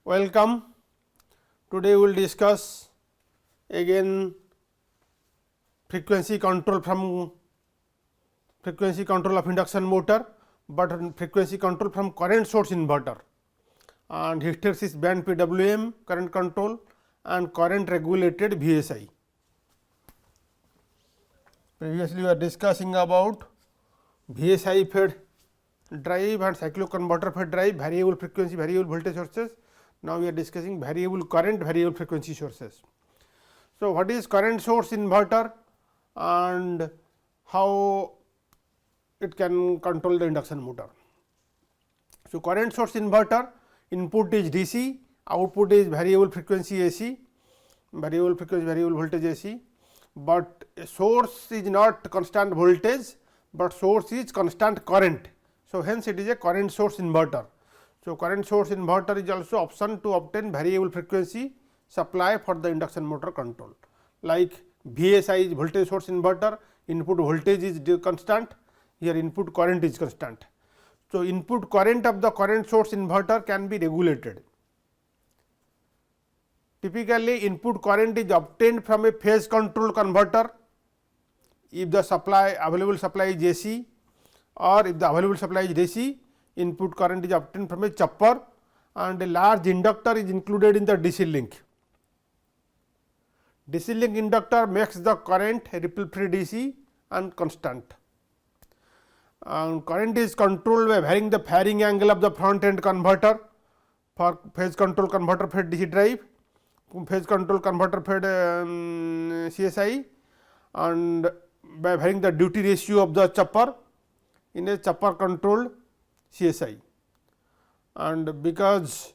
Welcome. Today we will discuss again frequency control of induction motor, but frequency control from current source inverter and hysteresis band PWM current control and current regulated VSI. Previously we were discussing about VSI fed drive and cycloconverter fed drive, variable frequency, variable voltage sources. Now we are discussing variable current, variable frequency sources. So, what is current source inverter and how it can control the induction motor? So, current source inverter, input is DC, output is variable frequency AC, variable frequency, variable voltage AC, but source is not constant voltage, but source is constant current. So, hence it is a current source inverter. So, current source inverter is also option to obtain variable frequency supply for the induction motor control. Like VSI is voltage source inverter, input voltage is constant, here input current is constant. So, input current of the current source inverter can be regulated. Typically, input current is obtained from a phase control converter if the available supply is AC, or if the available supply is DC, input current is obtained from a chopper and a large inductor is included in the DC link. DC link inductor makes the current ripple free DC and constant. Current is controlled by varying the firing angle of the front end converter for phase control converter fed DC drive, phase control converter fed CSI, and by varying the duty ratio of the chopper in a chopper controlled CSI. And because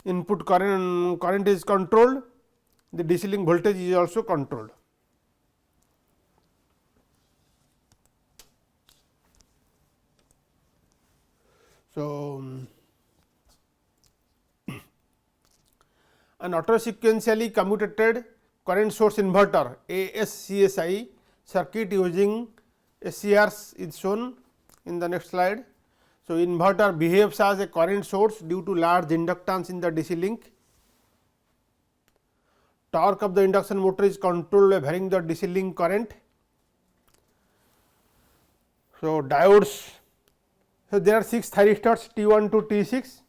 input current is controlled, the DC link voltage is also controlled. So, an auto sequentially commutated current source inverter ASCSI circuit using SCRs is shown in the next slide. So, inverter behaves as a current source due to large inductance in the DC link. Torque of the induction motor is controlled by varying the DC link current. So, diodes. So, there are 6 thyristors T1 to T6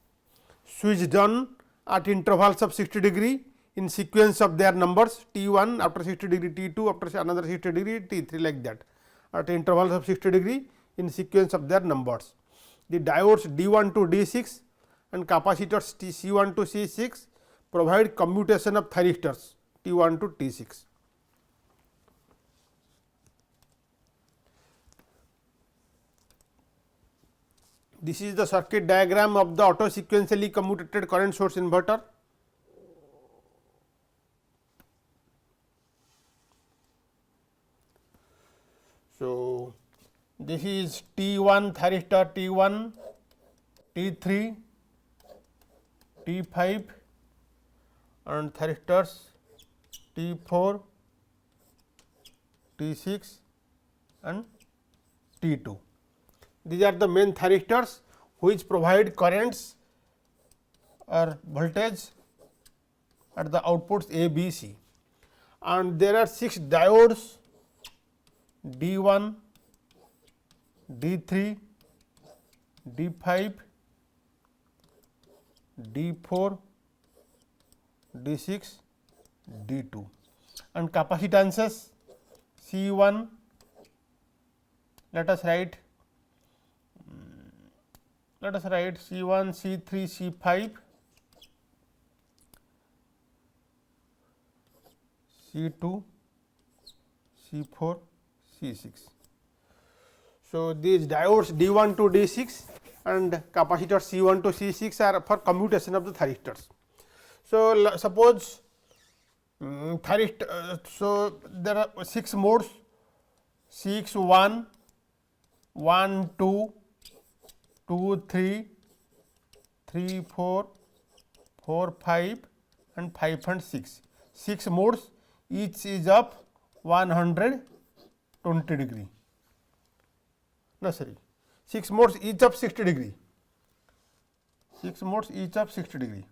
switched on at intervals of 60 degree in sequence of their numbers, T1 after 60 degree, T2 after another 60 degree, T3 like that at intervals of 60 degree in sequence of their numbers. The diodes D1 to D6 and capacitors C1 to C6 provide commutation of thyristors T1 to T6. This is the circuit diagram of the auto sequentially commutated current source inverter. So, this is T1 thyristor T1, T3, T5 and thyristors T4, T6 and T2. These are the main thyristors which provide currents or voltage at the outputs A, B, C, and there are 6 diodes D1, D3, D5, D4, D6, D2 and capacitances C1, let us write C1, C3, C5, C2, C4, C6. So, these diodes D1 to D6 and capacitors C1 to C6 are for commutation of the thyristors. So, suppose so there are 6 modes 6, 1, 1, 2, 2, 3, 3, 4, 4, 5 and 5 and 6. 6 modes, each is of 120 degree. No, sorry, 6 modes each of 60 degree. 6 modes each of 60 degree.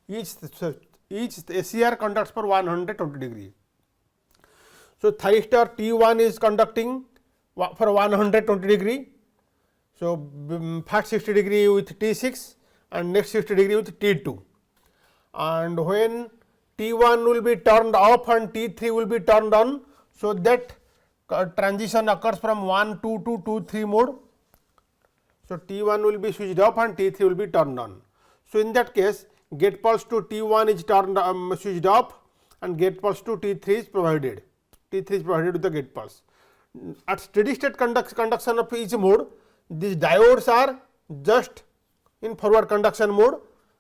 Each SCR conducts for 120 degree. So, thyristor T1 is conducting for 120 degree. So, first 60 degree with T6 and next 60 degree with T2, and when T1 will be turned off and T3 will be turned on. So, that transition occurs from 1 2 to 2 3 mode. So, T1 will be switched off and T3 will be turned on. So, in that case gate pulse to T1 is turned switched off and gate pulse to T3 is provided. T3 is provided with the gate pulse. At steady state conduction of each mode, these diodes are just in forward conduction mode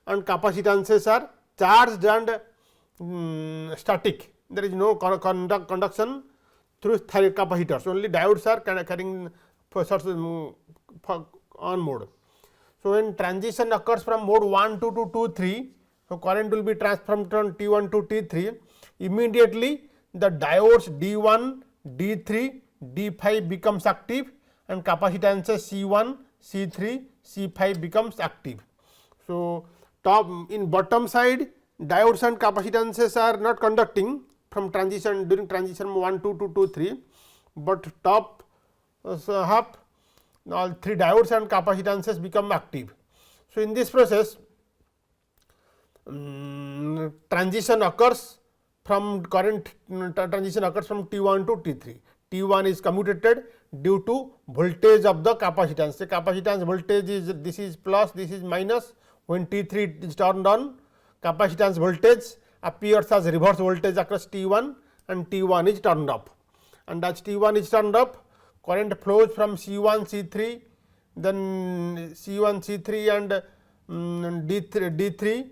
and capacitances are charged and static. There is no conduction through capacitors, only diodes are carrying on mode. So, when transition occurs from mode 1 to 2 3, so current will be transformed from T1 to T3. Immediately the diodes D1, D3, D5 becomes active and capacitances C1, C3, C5 becomes active. So, in bottom side diodes and capacitances are not conducting from transition during transition 1 2 to 2 3, but top half all 3 diodes and capacitances become active. So, in this process transition occurs from transition occurs from T1 to T3. T1 is commutated due to voltage of the capacitance. The capacitance voltage is, this is plus, this is minus. When T3 is turned on, capacitance voltage appears as reverse voltage across T1 and T1 is turned off. And as T1 is turned off, current flows from C1, C3, then C1, C3 and D3.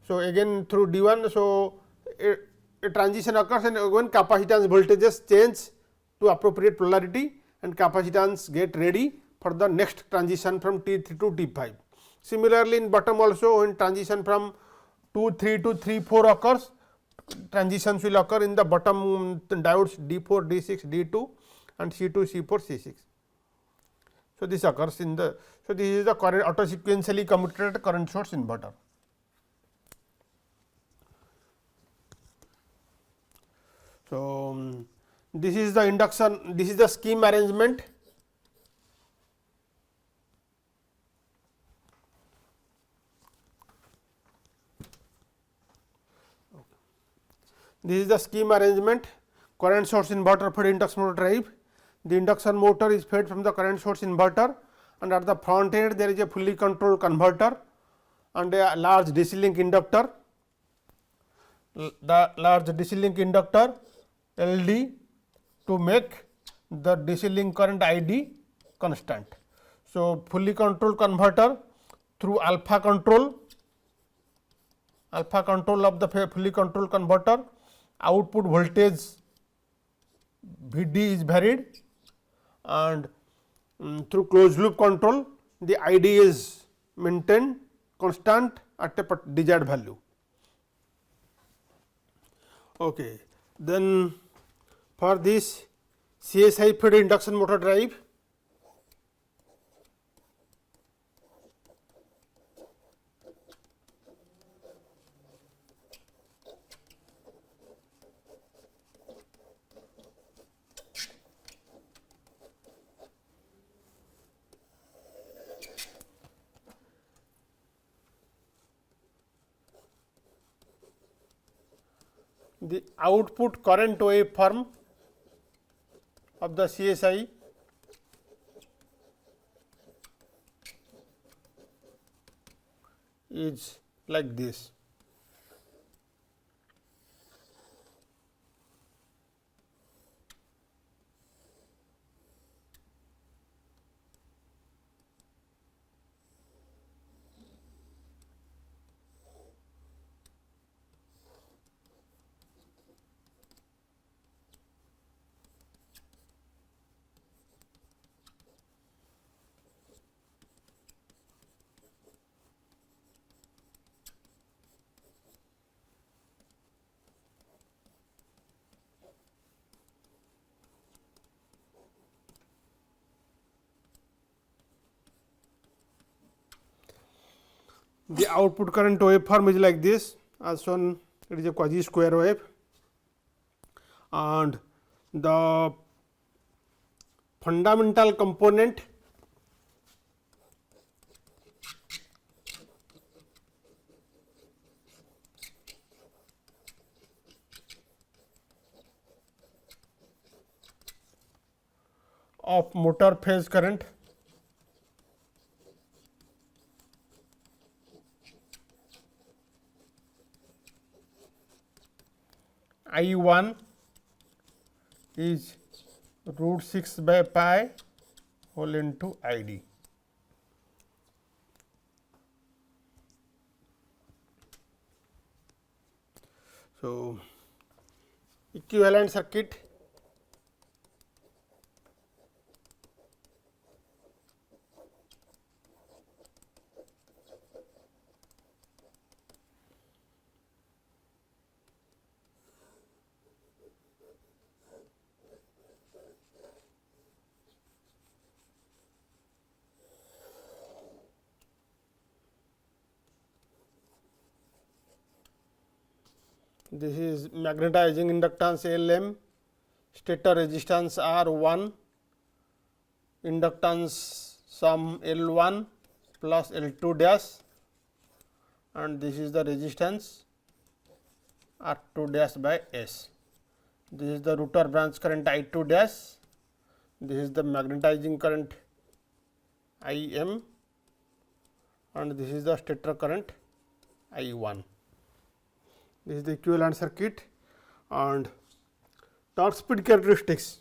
So, again through D1. So, a transition occurs and when capacitance voltages change to appropriate polarity and capacitance get ready for the next transition from T3 to T5. Similarly, in bottom also when transition from 2 3 to 3 4 occurs, transitions will occur in the bottom diodes D4, D6, D2 and C2, C4, C6. So, this occurs in the, so this is the current auto sequentially commutated current source inverter. So, this is the induction, this is the scheme arrangement. This is the scheme arrangement, current source inverter fed induction motor drive. The induction motor is fed from the current source inverter, and at the front end there is a fully controlled converter and a large DC link inductor. The large DC link inductor LD to make the DC link current ID constant. So, fully controlled converter through alpha control of the fully controlled converter, output voltage Vd is varied, and through closed loop control the ID is maintained constant at a desired value. Okay. Then for this CSI fed induction motor drive, the output current waveform of the CSI is like this. The output current waveform is like this, as shown. It is a quasi square wave, and the fundamental component of motor phase current I1 is root 6 by pi whole into ID. So, equivalent circuit this is magnetizing inductance Lm, stator resistance R1, inductance sum L1 plus L2 dash, and this is the resistance R2 dash by S. This is the rotor branch current I2 dash, this is the magnetizing current Im, and this is the stator current I1. This is the equivalent circuit, and torque speed characteristics.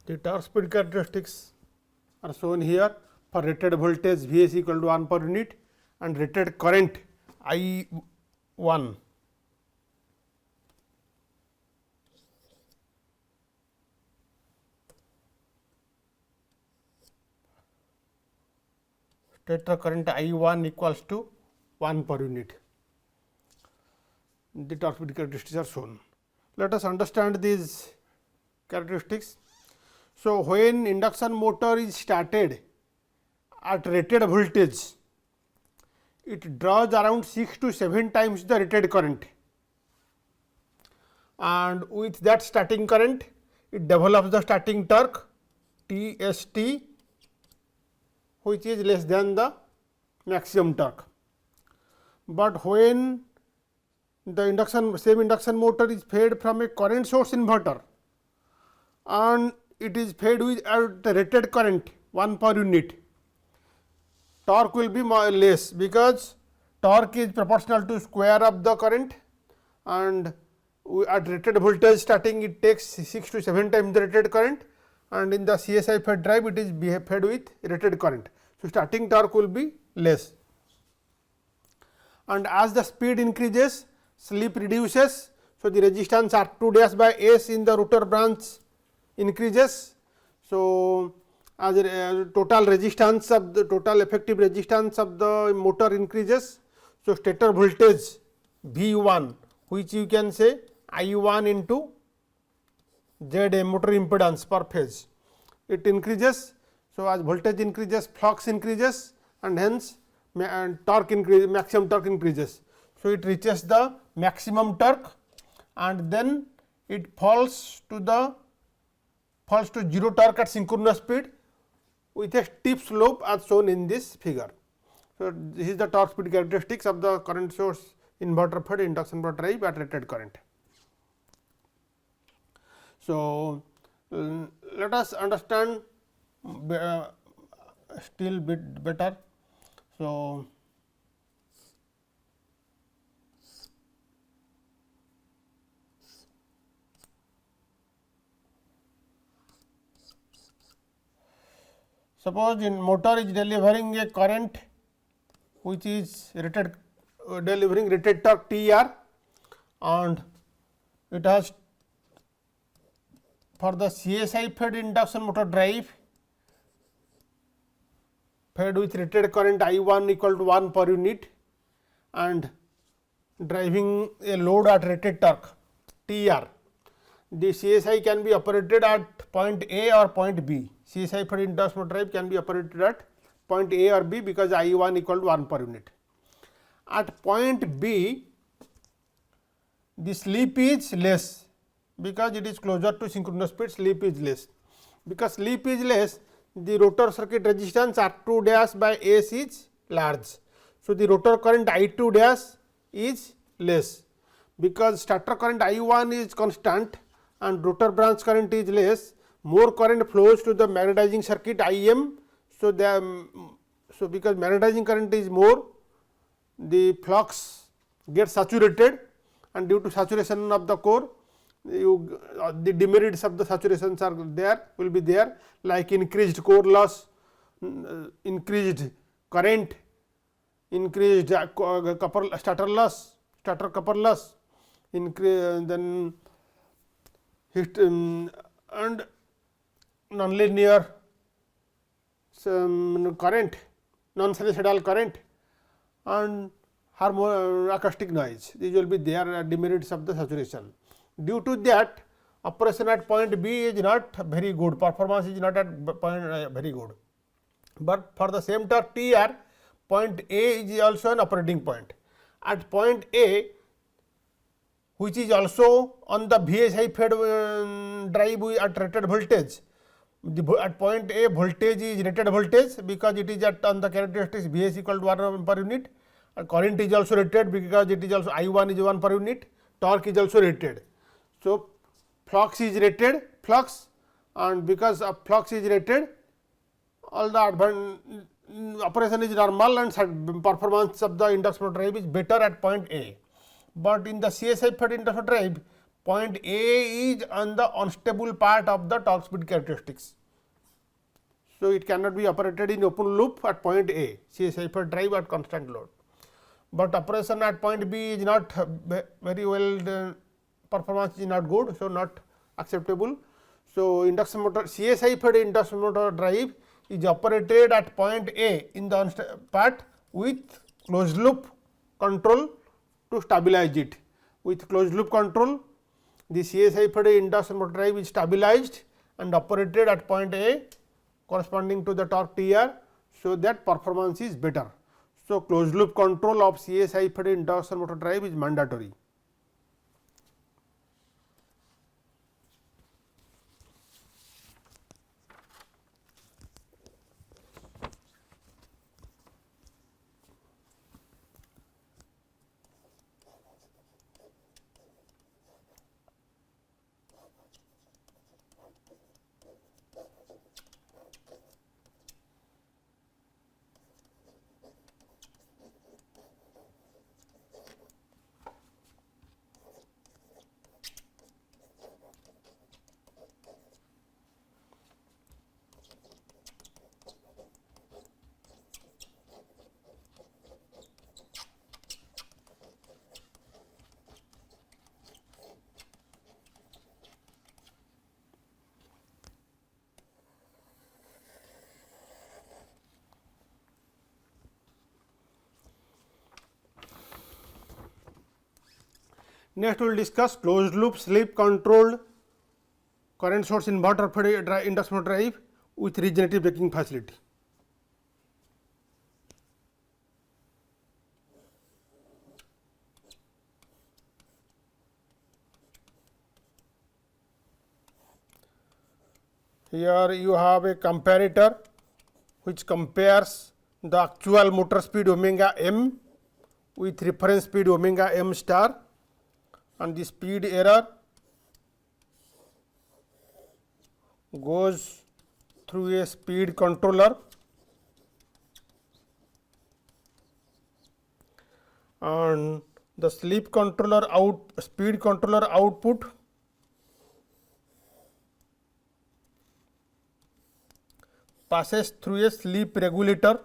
The torque speed characteristics are shown here for rated voltage Vs equal to 1 per unit and rated current I1. Stator current I1 equals to 1 per unit. The torque speed characteristics are shown. Let us understand these characteristics. So, when induction motor is started at rated voltage, it draws around 6 to 7 times the rated current, and with that starting current it develops the starting torque TST, which is less than the maximum torque. But when the same induction motor is fed from a current source inverter and it is fed with the rated current 1 per unit, torque will be more less, because torque is proportional to square of the current, and at rated voltage starting it takes 6 to 7 times the rated current, and in the CSI fed drive it is fed with rated current. So, starting torque will be less, and as the speed increases slip reduces. So, the resistance R2 dash by S in the rotor branch increases. So, as total resistance of the total effective resistance of the motor increases. So, stator voltage V1, which you can say I1 into ZA, motor impedance per phase, it increases. So, as voltage increases, flux increases, and hence torque increase, maximum torque increases. So, it reaches the maximum torque, and then it falls to 0 torque at synchronous speed with a steep slope as shown in this figure. So, this is the torque speed characteristics of the current source inverter fed induction motor drive at rated current. So, let us understand still bit better. So, suppose in motor is delivering a current which is rated delivering rated torque TR, and it has for the CSI fed induction motor drive fed with rated current I1 equal to 1 per unit and driving a load at rated torque TR. The CSI can be operated at point A or point B. CSI fed induction motor drive can be operated at point A or B because I1 equal to 1 per unit. At point B, the slip is less because it is closer to synchronous speed, slip is less. Because slip is less, the rotor circuit resistance R2 dash by S is large. So, the rotor current I2 dash is less because stator current I1 is constant and rotor branch current is less, more current flows to the magnetizing circuit IM. So, because magnetizing current is more, the flux gets saturated, and due to saturation of the core, the demerits of the saturations are there, will be there, like increased core loss, increased current, increased stator loss, stator copper loss, then and nonlinear current, non-sinusoidal current, and acoustic noise. These will be there demerits of the saturation. Due to that, operation at point B is not very good, performance is not at point very good, but for the same torque TR, point A is also an operating point. At point A, which is also on the VSI fed drive at rated voltage, at point A voltage is rated voltage because it is at on the characteristics Vs equal to 1 per unit, current is also rated because it is also I1 is 1 per unit, torque is also rated. So, flux is rated, flux, and because of flux is rated, all the operation is normal and performance of the induction motor drive is better at point A. But in the CSI fed induction motor drive, point A is on the unstable part of the torque speed characteristics. So, it cannot be operated in open loop at point A, CSI fed drive at constant load. But operation at point B is not very well, performance is not good, so not acceptable. So, induction motor CSI fed induction motor drive is operated at point A in the part with closed loop control to stabilize it. With closed loop control, the CSI fed induction motor drive is stabilized and operated at point A corresponding to the torque TR, so that performance is better. So, closed loop control of CSI fed induction motor drive is mandatory. Next, we will discuss closed loop slip controlled current source inverter fed induction motor drive with regenerative braking facility. Here you have a comparator which compares the actual motor speed omega m with reference speed omega m star, and the speed error goes through a speed controller, and the speed controller output passes through a sleep regulator,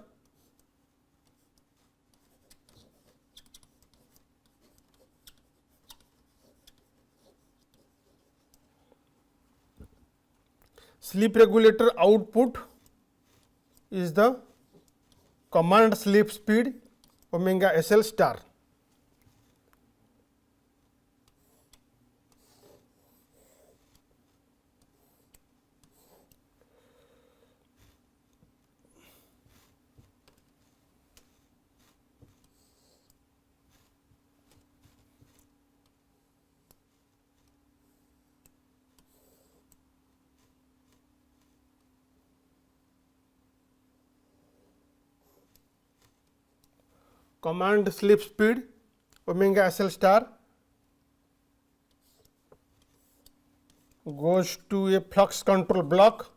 output is the command sleep speed omega SL star. Command sleep speed omega SL star goes to a flux control block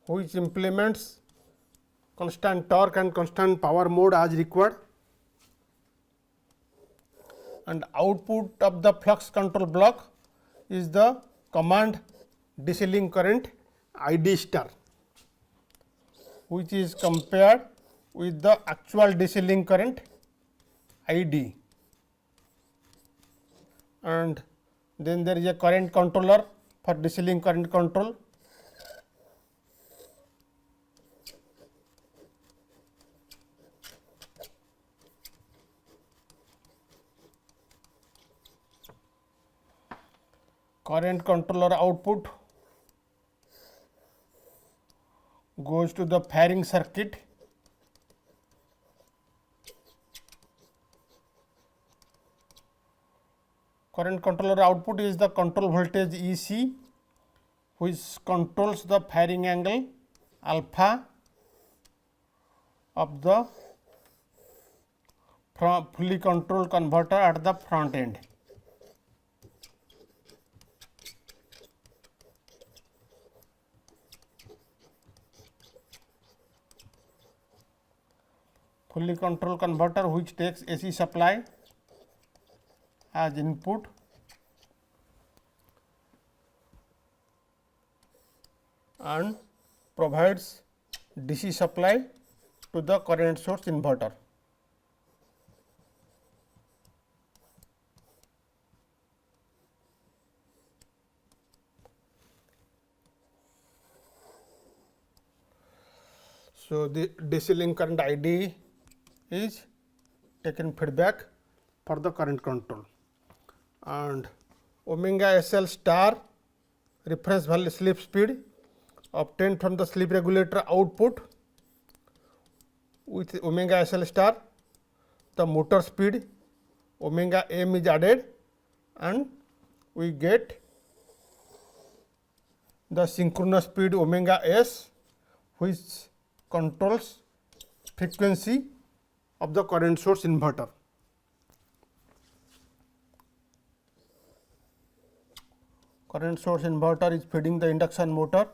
which implements constant torque and constant power mode as required, and output of the flux control block is the command DC link current ID star, which is compared with the actual DC link current ID, and then there is a current controller for DC link current control. Current controller output goes to the firing circuit, current controller output is the control voltage EC, which controls the firing angle alpha of the fully controlled converter at the front end. Fully controlled converter which takes AC supply as input and provides DC supply to the current source inverter. So, the DC link current ID is taken feedback for the current control, and omega SL star reference value sleep speed obtained from the sleep regulator output. With omega SL star, the motor speed omega m is added, and we get the synchronous speed omega s, which controls frequency of the current source inverter. Current source inverter is feeding the induction motor,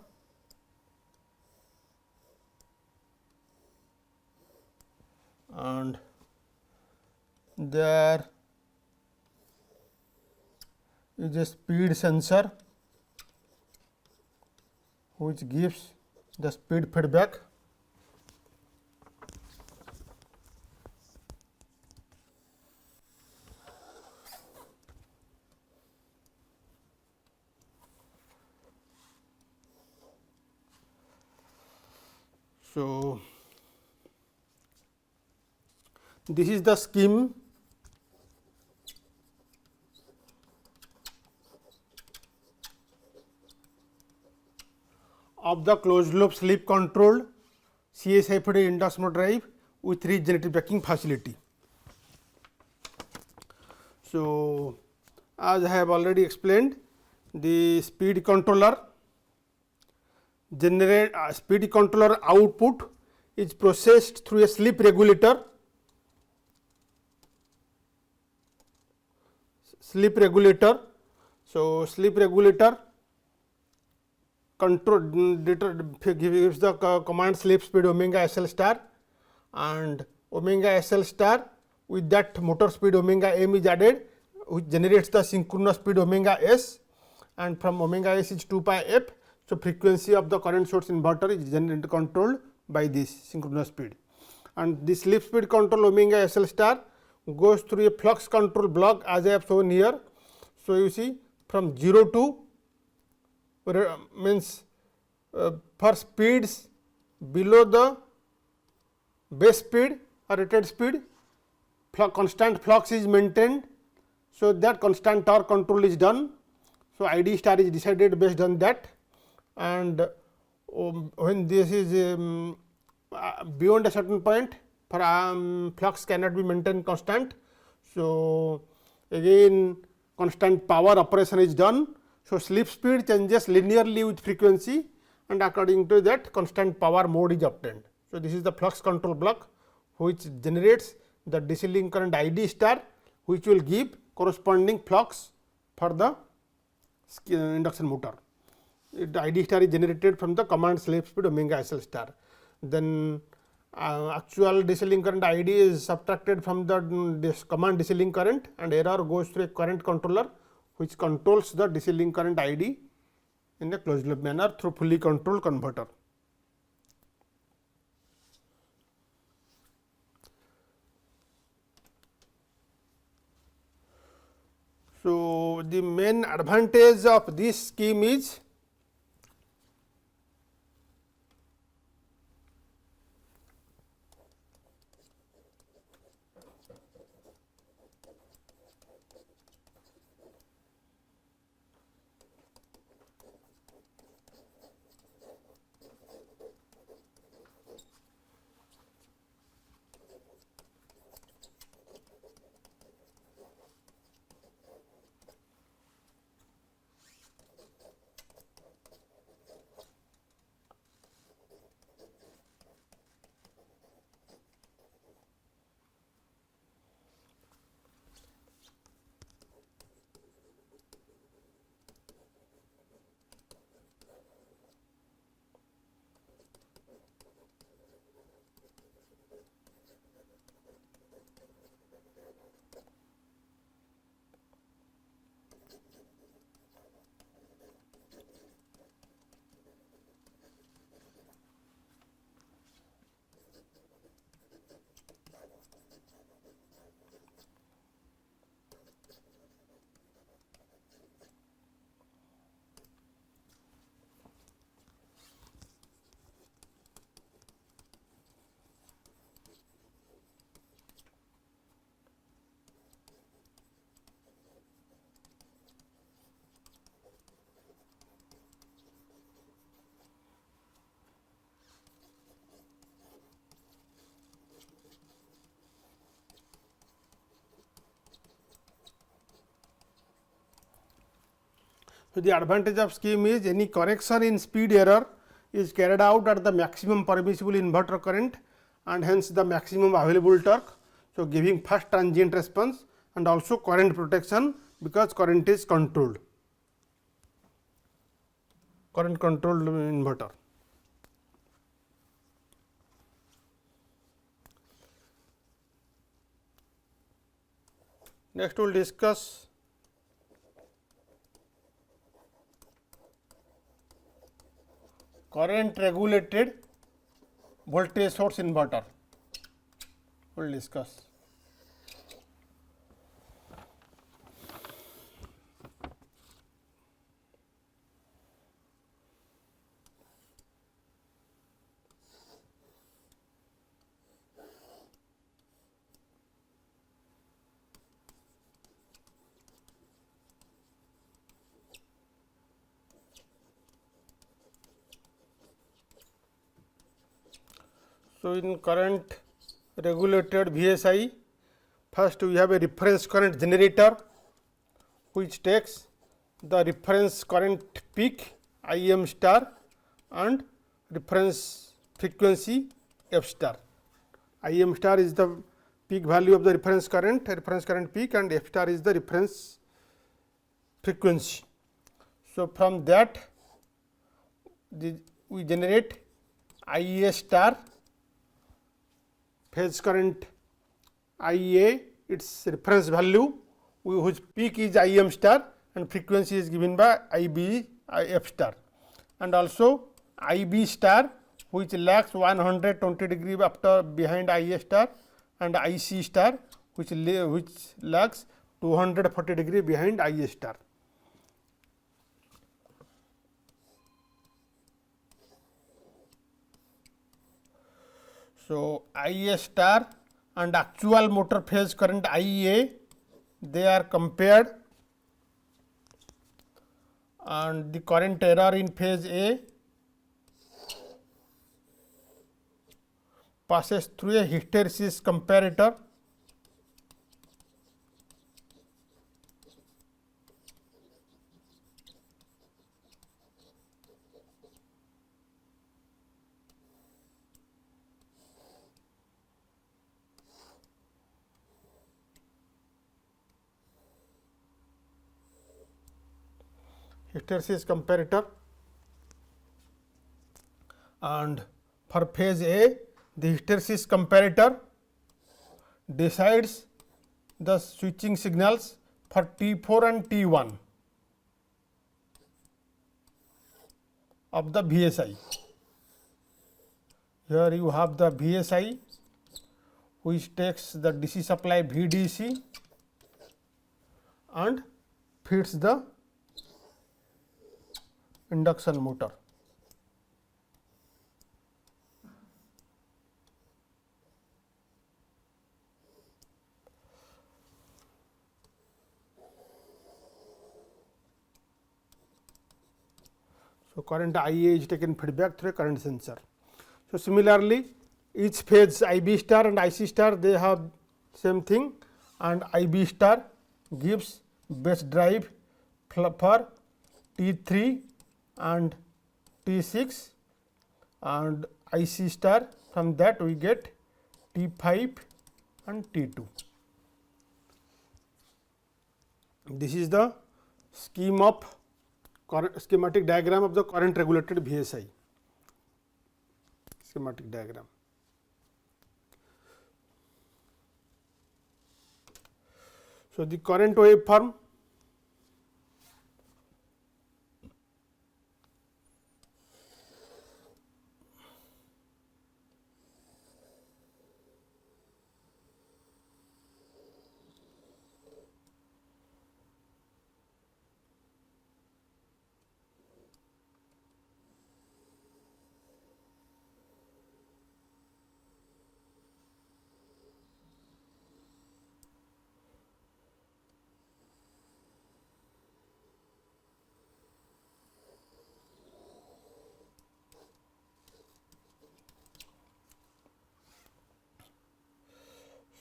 and there is a speed sensor which gives the speed feedback. So, this is the scheme of the closed loop sleep controlled CSI induction motor drive with regenerative braking facility. So, as I have already explained, the speed controller output is processed through a sleep regulator. Sleep regulator. So, sleep regulator control gives the command sleep speed omega SL star, and omega SL star with that motor speed omega m is added, which generates the synchronous speed omega s, and from omega s is 2 pi f. So, frequency of the current source inverter is controlled by this synchronous speed, and the sleep speed control omega SL star goes through a flux control block as I have shown here. So, you see from 0 to means for speeds below the base speed or rated speed, constant flux is maintained. So, that constant torque control is done. So, ID star is decided based on that, and when this is beyond a certain point, for flux cannot be maintained constant. So, again constant power operation is done. So, sleep speed changes linearly with frequency, and according to that constant power mode is obtained. So, this is the flux control block which generates the DC link current ID star, which will give corresponding flux for the induction motor. The ID star is generated from the command sleep speed omega SL star. Then actual DC link current ID is subtracted from the command DC link current, and error goes through a current controller which controls the DC link current ID in a closed loop manner through fully controlled converter. So, the main advantage of this scheme is so, the advantage of scheme is any correction in speed error is carried out at the maximum permissible inverter current, and hence the maximum available torque. So, giving fast transient response and also current protection, because current is controlled, current controlled inverter. Next we will discuss current regulated voltage source inverter. We will discuss. So, in current regulated VSI, first we have a reference current generator which takes the reference current peak IM star and reference frequency F star. Im star is the peak value of the reference current peak, and F star is the reference frequency. So, from that we generate Ia star, phase current Ia, its reference value whose peak is Im star and frequency is given by Ib F star, and also Ib star which lags 120 degree after behind Ia star, and Ic star which lags 240 degree behind Ia star. So, Ia star and actual motor phase current Ia, they are compared, and the current error in phase A passes through a hysteresis comparator and for phase A, the hysteresis comparator decides the switching signals for T4 and T1 of the VSI. Here you have the VSI which takes the DC supply VDC and feeds the induction motor. So, current Ia is taken feedback through a current sensor. So, similarly, each phase Ib star and Ic star, they have same thing, and Ib star gives base drive for T3 and T6, and Ic star, from that we get T5 and T2. This is the schematic diagram of the current regulated VSI. Schematic diagram. So, the current waveform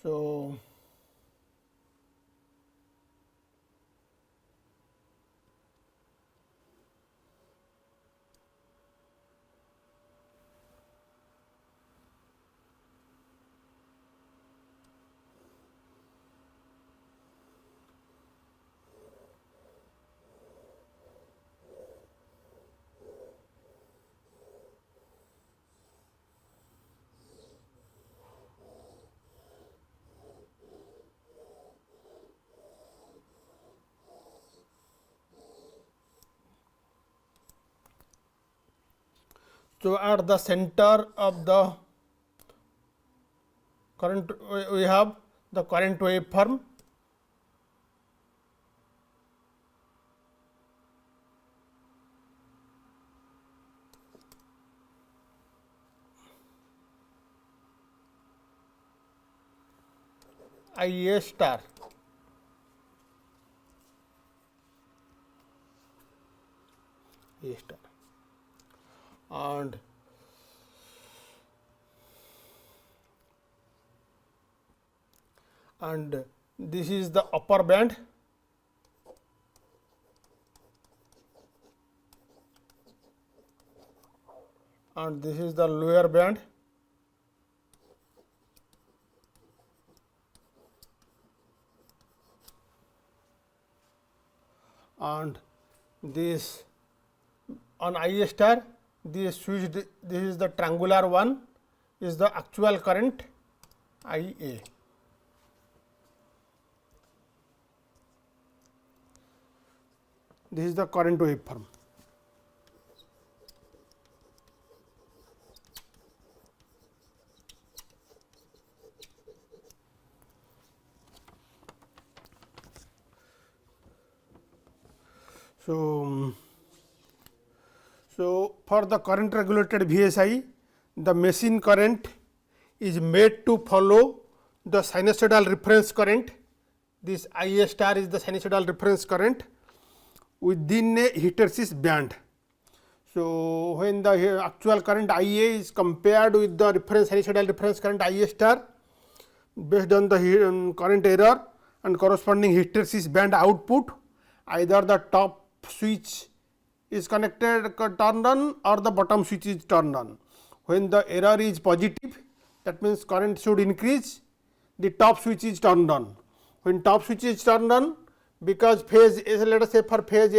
so So, at the center of the current we have the current waveform, Ia star, and this is the upper band, and this is the lower band, this on I star, this switched, this is the triangular one, is the actual current I A. This is the current waveform. So, for the current regulated VSI, the machine current is made to follow the sinusoidal reference current. This I star is the sinusoidal reference current within a hysteresis band. So, when the actual current I A is compared with the reference sinusoidal reference current I star based on the current error and corresponding hysteresis band output, either the top switch is connected turned on or the bottom switch is turned on. When the error is positive, that means current should increase, the top switch is turned on. When top switch is turned on, because phase A, let us say for phase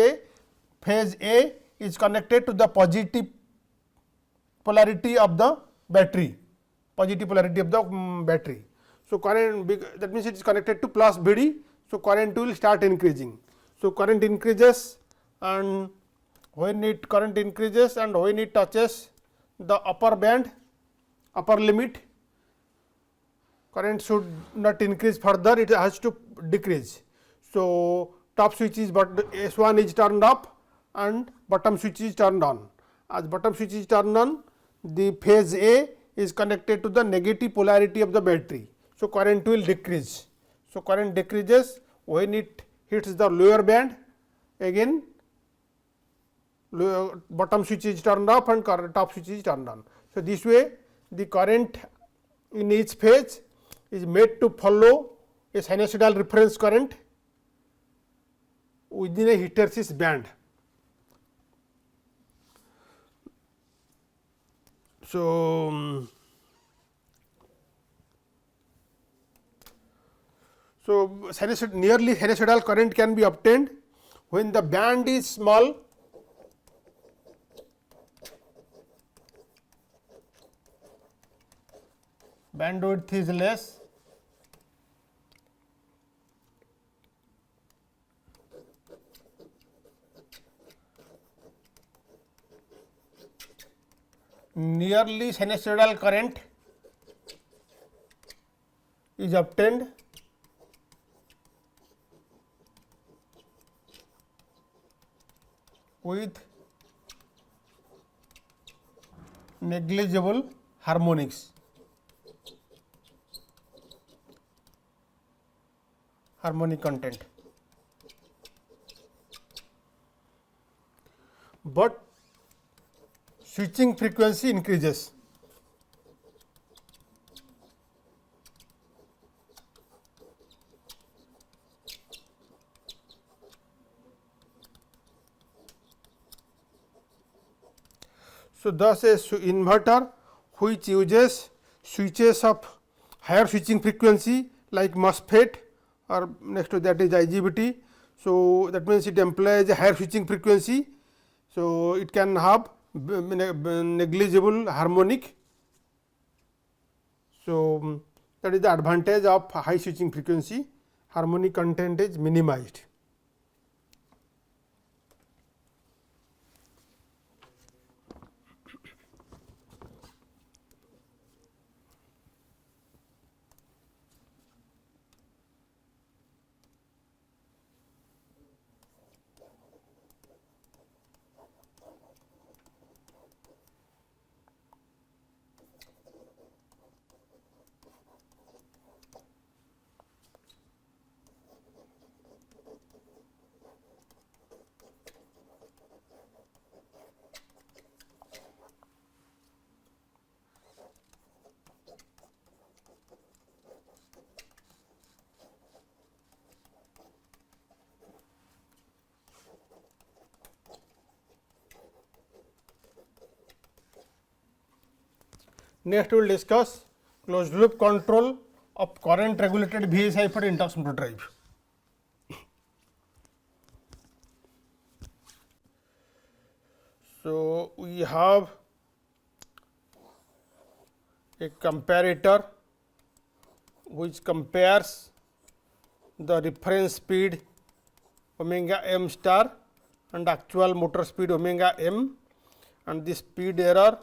A is connected to the positive polarity of the battery, positive polarity of the battery. So, current, that means it is connected to plus VD, so current will start increasing. So, current increases, and when it current increases and when it touches the upper band, upper limit, current should not increase further, it has to decrease. So, top switch is, but S1 is turned off and bottom switch is turned on. As bottom switch is turned on, the phase A is connected to the negative polarity of the battery. So, current will decrease. So, current decreases when it hits the lower band, again bottom switch is turned off and top switch is turned on. So, this way the current in each phase is made to follow a sinusoidal reference current within a hysteresis band. So, nearly sinusoidal current can be obtained when the band is small, bandwidth is less, nearly sinusoidal current is obtained with negligible harmonics. Harmonic content, but switching frequency increases. So, thus a inverter which uses switches of higher switching frequency like MOSFET or next to that is IGBT. So, that means it employs a higher switching frequency. So, it can have negligible harmonic. So, that is the advantage of high switching frequency, harmonic content is minimized. Next we will discuss closed loop control of current regulated VSI for induction motor drive. So, we have a comparator which compares the reference speed omega m star and actual motor speed omega m, and the speed error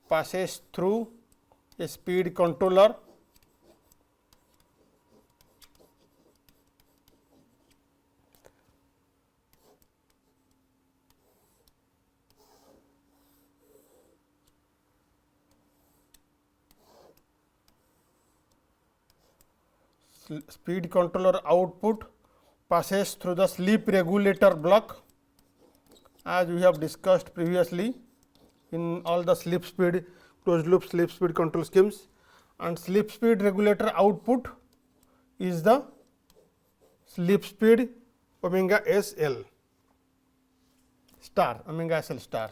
passes through a speed controller output passes through the sleep regulator block, as we have discussed previously in all the sleep speed closed loop sleep speed control schemes, and sleep speed regulator output is the sleep speed omega SL star, omega SL star.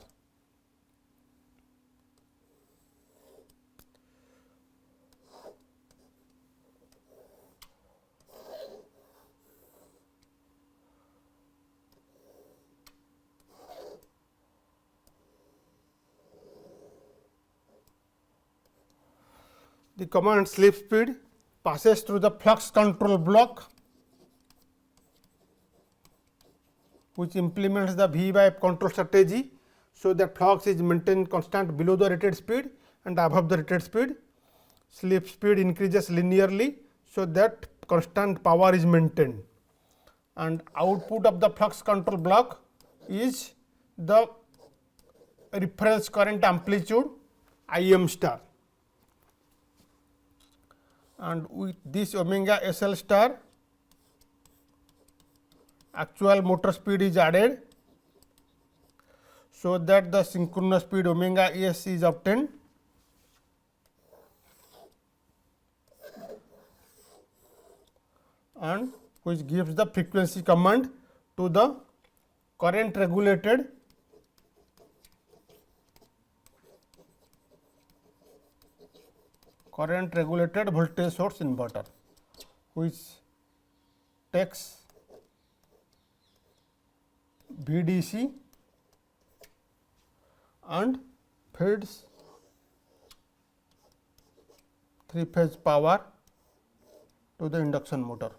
The command sleep speed passes through the flux control block, which implements the V by control strategy. So, that flux is maintained constant below the rated speed and above the rated speed. Sleep speed increases linearly, so that constant power is maintained, and output of the flux control block is the reference current amplitude Im star, and with this omega SL star actual motor speed is added, so that the synchronous speed omega S is obtained, and which gives the frequency command to the current regulated voltage source inverter, which takes VDC and feeds 3-phase power to the induction motor.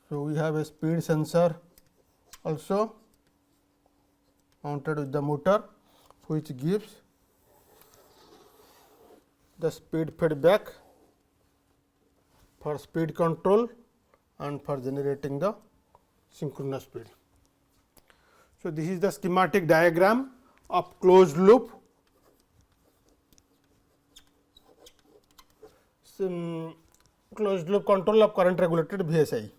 So, we have a speed sensor also mounted with the motor, which gives the speed feedback for speed control and for generating the synchronous speed. So, this is the schematic diagram of closed loop control of current regulated VSI.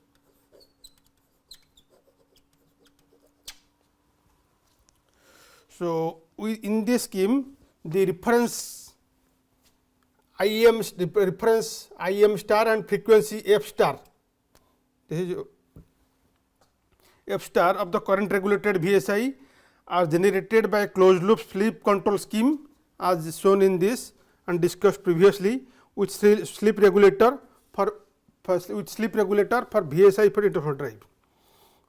So, in this scheme the reference Im star and frequency F star, this is F star of the current regulated VSI are generated by closed loop sleep control scheme as shown in this and discussed previously, with sleep regulator for VSI for interval drive.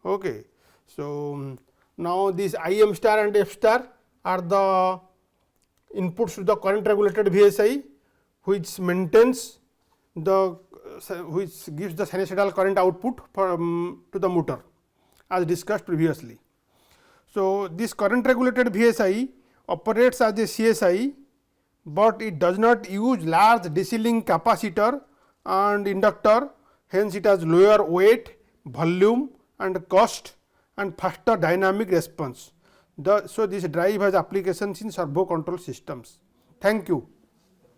Okay. So, now this Im star and F star are the inputs to the current regulated VSI, which maintains the which gives the sinusoidal current output to the motor as discussed previously. So, this current regulated VSI operates as a CSI, but it does not use large DC link capacitor and inductor, hence it has lower weight, volume and cost and faster dynamic response. So, this drive has applications in servo control systems. Thank you.